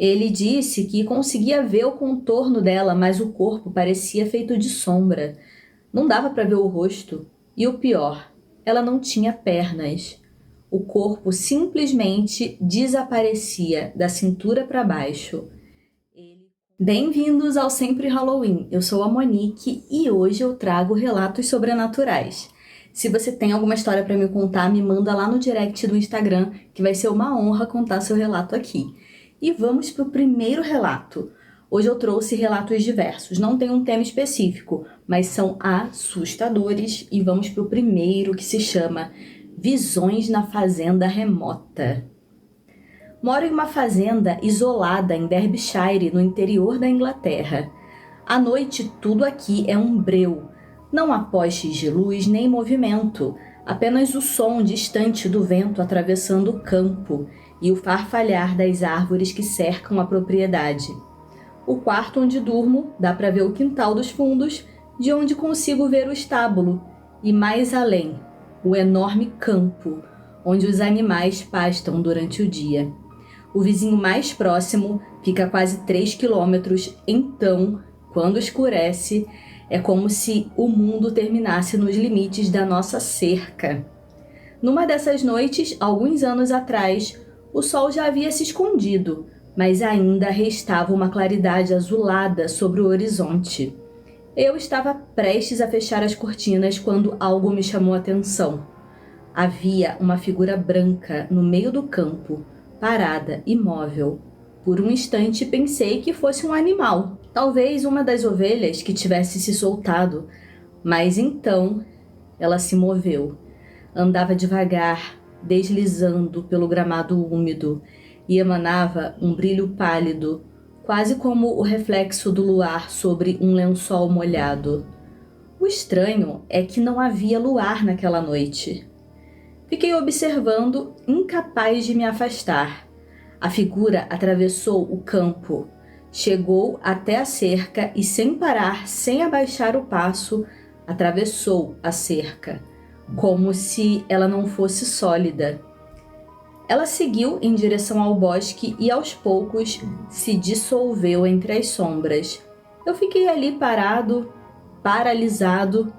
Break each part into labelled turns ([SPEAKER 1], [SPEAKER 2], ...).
[SPEAKER 1] Ele disse que conseguia ver o contorno dela, mas o corpo parecia feito de sombra. Não dava para ver o rosto. E o pior, ela não tinha pernas. O corpo simplesmente desaparecia da cintura para baixo. Bem-vindos ao Sempre Halloween. Eu sou a Monique e hoje eu trago relatos sobrenaturais. Se você tem alguma história para me contar, me manda lá no direct do Instagram, que vai ser uma honra contar seu relato aqui. E vamos para o primeiro relato. Hoje eu trouxe relatos diversos, não tem um tema específico, mas são assustadores. E vamos para o primeiro, que se chama Visões na Fazenda Remota. Moro em uma fazenda isolada em Derbyshire, no interior da Inglaterra. À noite, tudo aqui é um breu. Não há postes de luz nem movimento, apenas o som distante do vento atravessando o campo e o farfalhar das árvores que cercam a propriedade. O quarto onde durmo dá para ver o quintal dos fundos, de onde consigo ver o estábulo, e mais além, o enorme campo, onde os animais pastam durante o dia. O vizinho mais próximo fica a quase 3 quilômetros, então, quando escurece, é como se o mundo terminasse nos limites da nossa cerca. Numa dessas noites, alguns anos atrás, o sol já havia se escondido, mas ainda restava uma claridade azulada sobre o horizonte. Eu estava prestes a fechar as cortinas quando algo me chamou a atenção. Havia uma figura branca no meio do campo, parada, imóvel. Por um instante pensei que fosse um animal, talvez uma das ovelhas que tivesse se soltado, mas então ela se moveu. Andava devagar, deslizando pelo gramado úmido e emanava um brilho pálido, quase como o reflexo do luar sobre um lençol molhado. O estranho é que não havia luar naquela noite. Fiquei observando, incapaz de me afastar. A figura atravessou o campo, chegou até a cerca e, sem parar, sem abaixar o passo, atravessou a cerca, como se ela não fosse sólida. Ela seguiu em direção ao bosque e, aos poucos, se dissolveu entre as sombras. Eu fiquei ali parado, paralisado,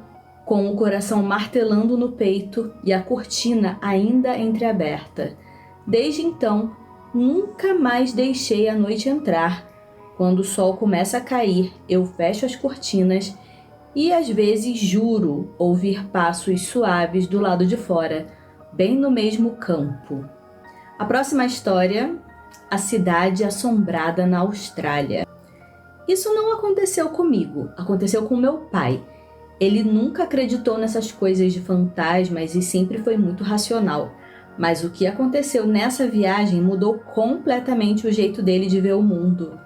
[SPEAKER 1] com o coração martelando no peito e a cortina ainda entreaberta. Desde então, nunca mais deixei a noite entrar. Quando o sol começa a cair, eu fecho as cortinas e às vezes juro ouvir passos suaves do lado de fora, bem no mesmo campo. A próxima história, a cidade assombrada na Austrália. Isso não aconteceu comigo, aconteceu com meu pai. Ele nunca acreditou nessas coisas de fantasmas e sempre foi muito racional. Mas o que aconteceu nessa viagem mudou completamente o jeito dele de ver o mundo.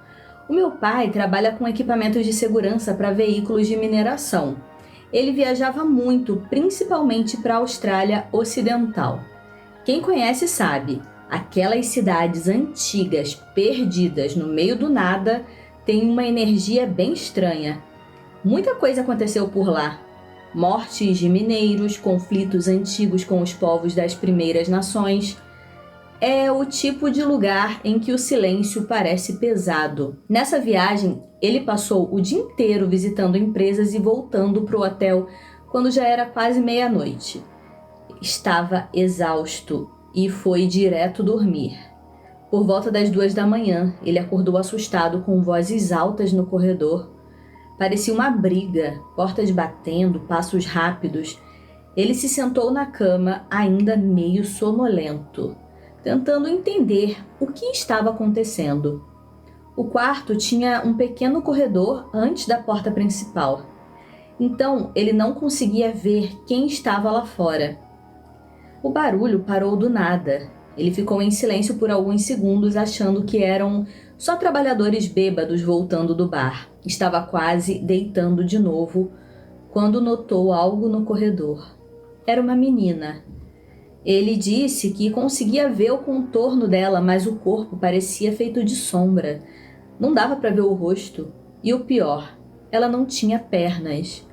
[SPEAKER 1] O meu pai trabalha com equipamentos de segurança para veículos de mineração. Ele viajava muito, principalmente para a Austrália Ocidental. Quem conhece sabe, aquelas cidades antigas, perdidas no meio do nada, têm uma energia bem estranha. Muita coisa aconteceu por lá. Mortes de mineiros, conflitos antigos com os povos das primeiras nações. É o tipo de lugar em que o silêncio parece pesado. Nessa viagem, ele passou o dia inteiro visitando empresas e voltando para o hotel quando já era quase meia-noite. Estava exausto e foi direto dormir. Por volta das 2 da manhã, ele acordou assustado com vozes altas no corredor. Parecia uma briga, portas batendo, passos rápidos. Ele se sentou na cama, ainda meio sonolento, tentando entender o que estava acontecendo. O quarto tinha um pequeno corredor antes da porta principal. Então, ele não conseguia ver quem estava lá fora. O barulho parou do nada. Ele ficou em silêncio por alguns segundos, achando que eram só trabalhadores bêbados voltando do bar. Estava quase deitando de novo quando notou algo no corredor. Era uma menina. Ele disse que conseguia ver o contorno dela, mas o corpo parecia feito de sombra. Não dava para ver o rosto. E o pior, ela não tinha pernas.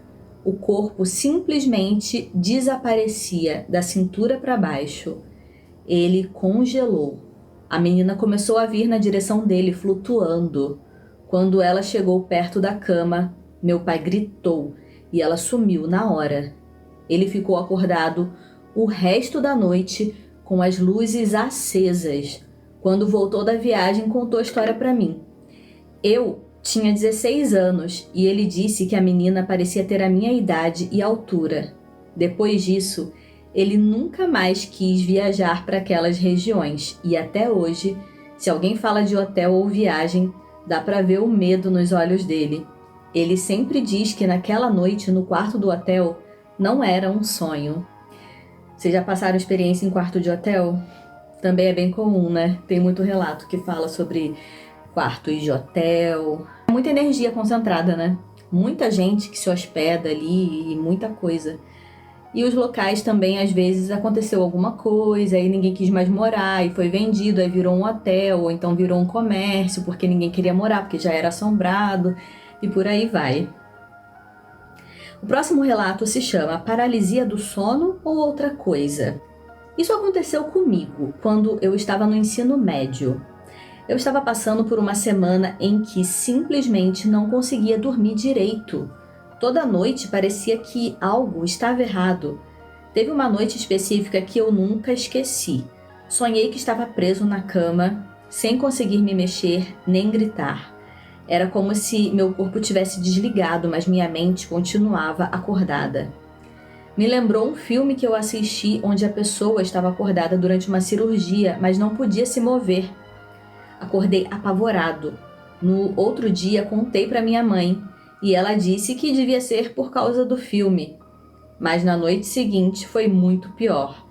[SPEAKER 1] O corpo simplesmente desaparecia da cintura para baixo. Ele congelou. A menina começou a vir na direção dele, flutuando. Quando ela chegou perto da cama, meu pai gritou e ela sumiu na hora. Ele ficou acordado o resto da noite com as luzes acesas. Quando voltou da viagem, contou a história para mim. Eu tinha 16 anos e ele disse que a menina parecia ter a minha idade e altura. Depois disso, ele nunca mais quis viajar para aquelas regiões e até hoje, se alguém fala de hotel ou viagem, dá para ver o medo nos olhos dele. Ele sempre diz que naquela noite no quarto do hotel não era um sonho. Vocês já passaram experiência em quarto de hotel? Também é bem comum, né? Tem muito relato que fala sobre quartos de hotel. Muita energia concentrada, né? Muita gente que se hospeda ali e muita coisa. E os locais também, às vezes, aconteceu alguma coisa, aí ninguém quis mais morar e foi vendido, aí virou um hotel, ou então virou um comércio, porque ninguém queria morar, porque já era assombrado, e por aí vai. O próximo relato se chama Paralisia do Sono ou Outra Coisa. Isso aconteceu comigo, quando eu estava no ensino médio. Eu estava passando por uma semana em que simplesmente não conseguia dormir direito. Toda noite parecia que algo estava errado. Teve uma noite específica que eu nunca esqueci. Sonhei que estava preso na cama, sem conseguir me mexer nem gritar. Era como se meu corpo tivesse desligado, mas minha mente continuava acordada. Me lembrou um filme que eu assisti onde a pessoa estava acordada durante uma cirurgia, mas não podia se mover. Acordei apavorado. No outro dia, contei para minha mãe e ela disse que devia ser por causa do filme. Mas na noite seguinte foi muito pior.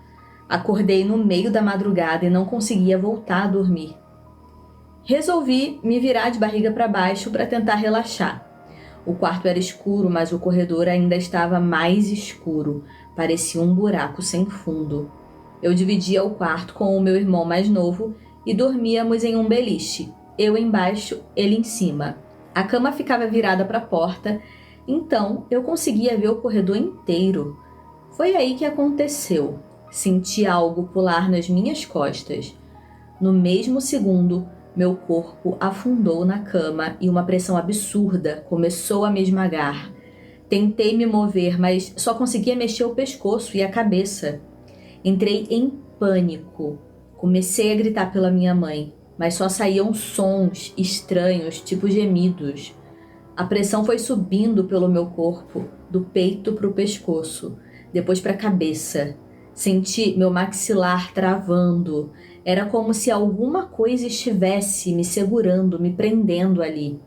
[SPEAKER 1] Acordei no meio da madrugada e não conseguia voltar a dormir. Resolvi me virar de barriga para baixo para tentar relaxar. O quarto era escuro, mas o corredor ainda estava mais escuro. Parecia um buraco sem fundo. Eu dividia o quarto com o meu irmão mais novo e dormíamos em um beliche. Eu embaixo, ele em cima. A cama ficava virada para a porta, então eu conseguia ver o corredor inteiro. Foi aí que aconteceu. Senti algo pular nas minhas costas. No mesmo segundo, meu corpo afundou na cama e uma pressão absurda começou a me esmagar. Tentei me mover, mas só conseguia mexer o pescoço e a cabeça. Entrei em pânico. Comecei a gritar pela minha mãe, mas só saíam sons estranhos, tipo gemidos. A pressão foi subindo pelo meu corpo, do peito para o pescoço, depois para a cabeça. Senti meu maxilar travando. Era como se alguma coisa estivesse me segurando, me prendendo ali.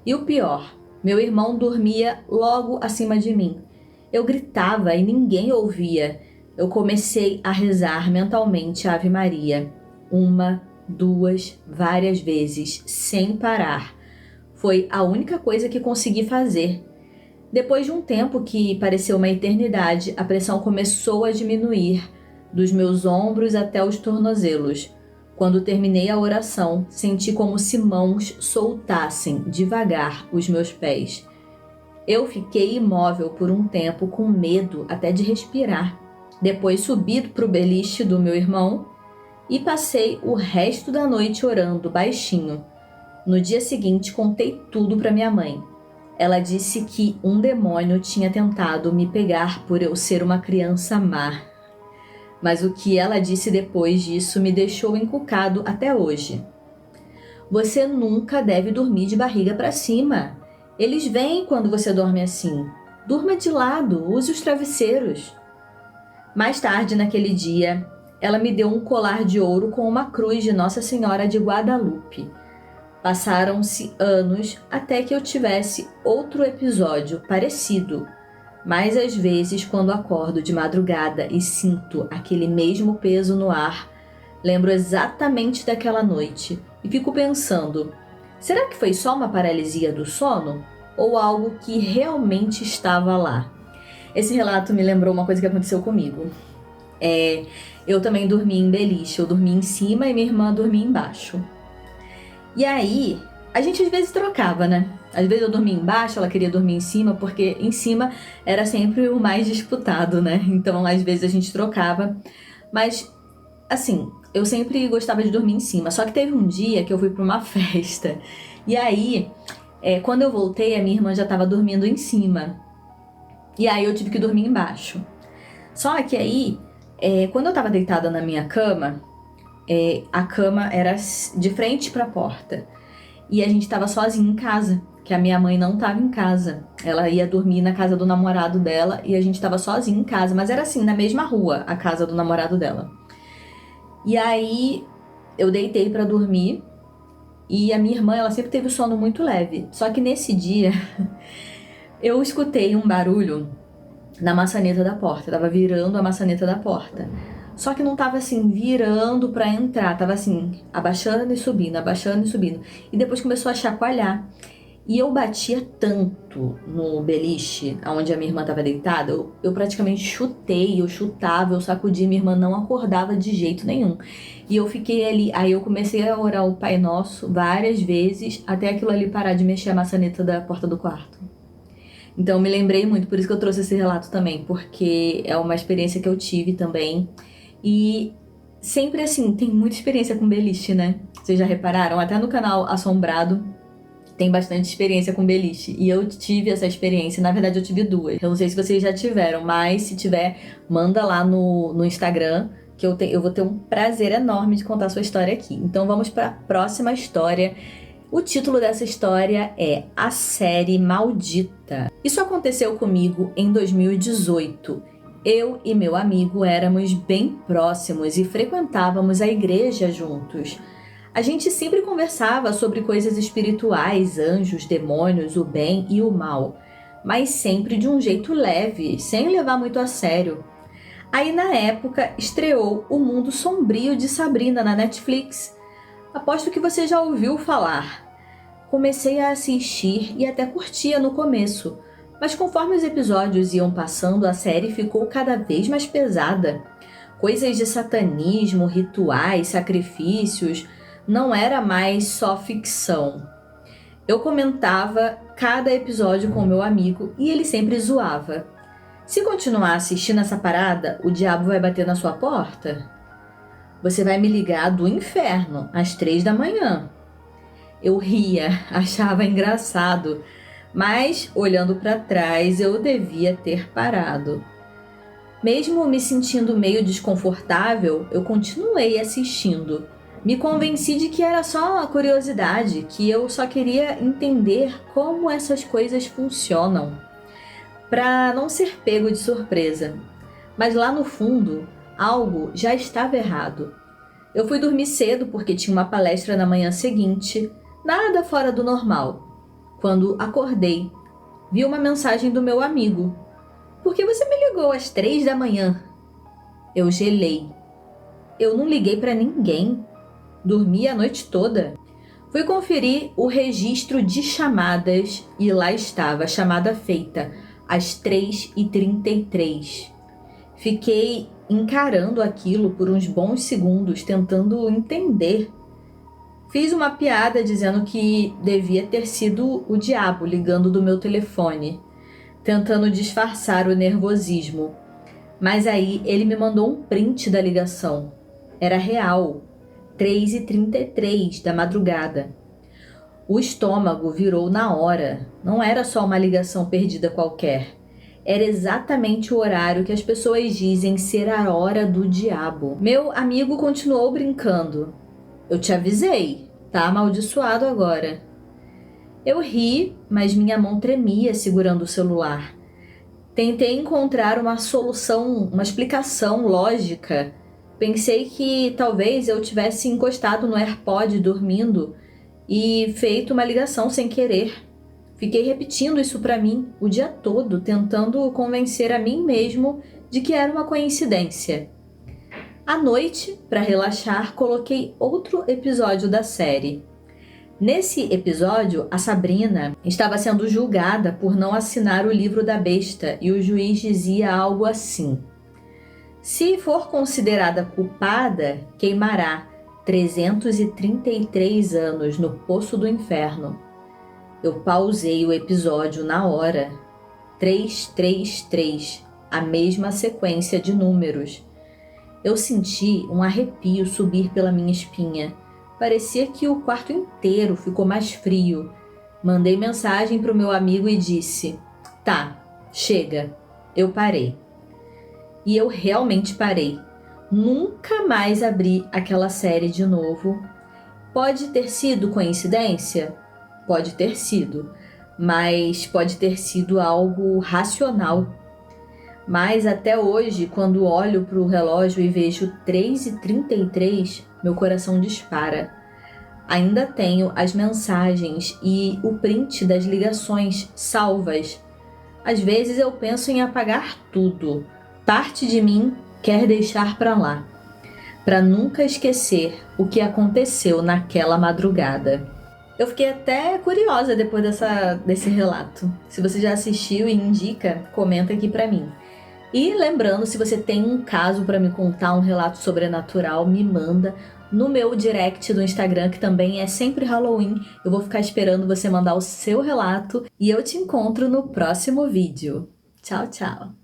[SPEAKER 1] E o pior, meu irmão dormia logo acima de mim. Eu gritava e ninguém ouvia. Eu comecei a rezar mentalmente a Ave Maria. 1, 2, várias vezes, sem parar. Foi a única coisa que consegui fazer. Depois de um tempo que pareceu uma eternidade, a pressão começou a diminuir, dos meus ombros até os tornozelos. Quando terminei a oração, senti como se mãos soltassem devagar os meus pés. Eu fiquei imóvel por um tempo, com medo até de respirar. Depois subi para o beliche do meu irmão e passei o resto da noite orando baixinho. No dia seguinte, contei tudo para minha mãe. Ela disse que um demônio tinha tentado me pegar por eu ser uma criança má. Mas o que ela disse depois disso me deixou encucado até hoje. Você nunca deve dormir de barriga para cima. Eles vêm quando você dorme assim. Durma de lado, use os travesseiros. Mais tarde naquele dia, ela me deu um colar de ouro com uma cruz de Nossa Senhora de Guadalupe. Passaram-se anos até que eu tivesse outro episódio parecido. Mas às vezes, quando acordo de madrugada e sinto aquele mesmo peso no ar, lembro exatamente daquela noite e fico pensando, será que foi só uma paralisia do sono ou algo que realmente estava lá? Esse relato me lembrou uma coisa que aconteceu comigo. Eu também dormi em beliche, eu dormi em cima e minha irmã dormia embaixo. E aí, a gente às vezes trocava, né? Às vezes eu dormia embaixo, ela queria dormir em cima, porque em cima era sempre o mais disputado, né? Então, às vezes a gente trocava. Mas, assim, eu sempre gostava de dormir em cima. Só que teve um dia que eu fui pra uma festa. E aí, quando eu voltei, a minha irmã já tava dormindo em cima. E aí eu tive que dormir embaixo. Só que aí, quando eu tava deitada na minha cama, a cama era de frente pra porta. E a gente tava sozinho em casa, que a minha mãe não tava em casa. Ela ia dormir na casa do namorado dela e a gente tava sozinho em casa. Mas era assim, na mesma rua, a casa do namorado dela. E aí, eu deitei pra dormir e a minha irmã, ela sempre teve o sono muito leve. Só que nesse dia, eu escutei um barulho na maçaneta da porta. Tava virando a maçaneta da porta. Só que não tava assim, virando pra entrar. Tava assim, abaixando e subindo, abaixando e subindo. E depois começou a chacoalhar. E eu batia tanto no beliche, onde a minha irmã tava deitada, eu praticamente chutei, eu chutava, eu sacudia, minha irmã não acordava de jeito nenhum. E eu fiquei ali, aí eu comecei a orar o Pai Nosso várias vezes, até aquilo ali parar de mexer a maçaneta da porta do quarto. Então eu me lembrei muito, por isso que eu trouxe esse relato também, porque é uma experiência que eu tive também. E sempre assim, tem muita experiência com beliche, né? Vocês já repararam? Até no canal Assombrado tem bastante experiência com beliche. E eu tive essa experiência, na verdade eu tive duas. Eu não sei se vocês já tiveram, mas se tiver, manda lá no Instagram, que eu vou ter um prazer enorme de contar a sua história aqui. Então vamos para a próxima história. O título dessa história é A Série Maldita. Isso aconteceu comigo em 2018. Eu e meu amigo éramos bem próximos e frequentávamos a igreja juntos. A gente sempre conversava sobre coisas espirituais, anjos, demônios, o bem e o mal, mas sempre de um jeito leve, sem levar muito a sério. Aí na época estreou O Mundo Sombrio de Sabrina na Netflix. Aposto que você já ouviu falar. Comecei a assistir e até curtia no começo, mas conforme os episódios iam passando, a série ficou cada vez mais pesada. Coisas de satanismo, rituais, sacrifícios, não era mais só ficção. Eu comentava cada episódio com meu amigo e ele sempre zoava. Se continuar assistindo essa parada, o diabo vai bater na sua porta? Você vai me ligar do inferno às 3 da manhã. Eu ria, achava engraçado, mas olhando para trás eu devia ter parado. Mesmo me sentindo meio desconfortável, eu continuei assistindo. Me convenci de que era só uma curiosidade, que eu só queria entender como essas coisas funcionam, para não ser pego de surpresa. Mas lá no fundo, algo já estava errado. Eu fui dormir cedo porque tinha uma palestra na manhã seguinte, nada fora do normal. Quando acordei, vi uma mensagem do meu amigo. Por que você me ligou às 3 da manhã? Eu gelei. Eu não liguei para ninguém. Dormi a noite toda. Fui conferir o registro de chamadas e lá estava a chamada feita às 3h33. Fiquei encarando aquilo por uns bons segundos, tentando entender. Fiz uma piada dizendo que devia ter sido o diabo ligando do meu telefone, tentando disfarçar o nervosismo. Mas aí ele me mandou um print da ligação. Era real. 3h33 da madrugada. O estômago virou na hora. Não era só uma ligação perdida qualquer. Era exatamente o horário que as pessoas dizem ser a hora do diabo. Meu amigo continuou brincando. Eu te avisei, tá amaldiçoado agora. Eu ri, mas minha mão tremia segurando o celular. Tentei encontrar uma solução, uma explicação lógica. Pensei que talvez eu tivesse encostado no AirPod dormindo e feito uma ligação sem querer. Fiquei repetindo isso para mim o dia todo, tentando convencer a mim mesmo de que era uma coincidência. À noite, para relaxar, coloquei outro episódio da série. Nesse episódio, a Sabrina estava sendo julgada por não assinar o livro da besta e o juiz dizia algo assim: se for considerada culpada, queimará 333 anos no poço do inferno. Eu pausei o episódio na hora. 333, a mesma sequência de números. Eu senti um arrepio subir pela minha espinha. Parecia que o quarto inteiro ficou mais frio. Mandei mensagem para o meu amigo e disse: Tá, chega. Eu parei. E eu realmente parei. Nunca mais abri aquela série de novo. Pode ter sido coincidência? Pode ter sido. Mas pode ter sido algo racional. Mas até hoje, quando olho para o relógio e vejo 3h33, meu coração dispara. Ainda tenho as mensagens e o print das ligações salvas. Às vezes eu penso em apagar tudo. Parte de mim quer deixar para lá, para nunca esquecer o que aconteceu naquela madrugada. Eu fiquei até curiosa depois desse relato. Se você já assistiu e indica, comenta aqui para mim. E lembrando, se você tem um caso para me contar, um relato sobrenatural, me manda no meu direct do Instagram, que também é sempre Halloween. Eu vou ficar esperando você mandar o seu relato e eu te encontro no próximo vídeo. Tchau, tchau!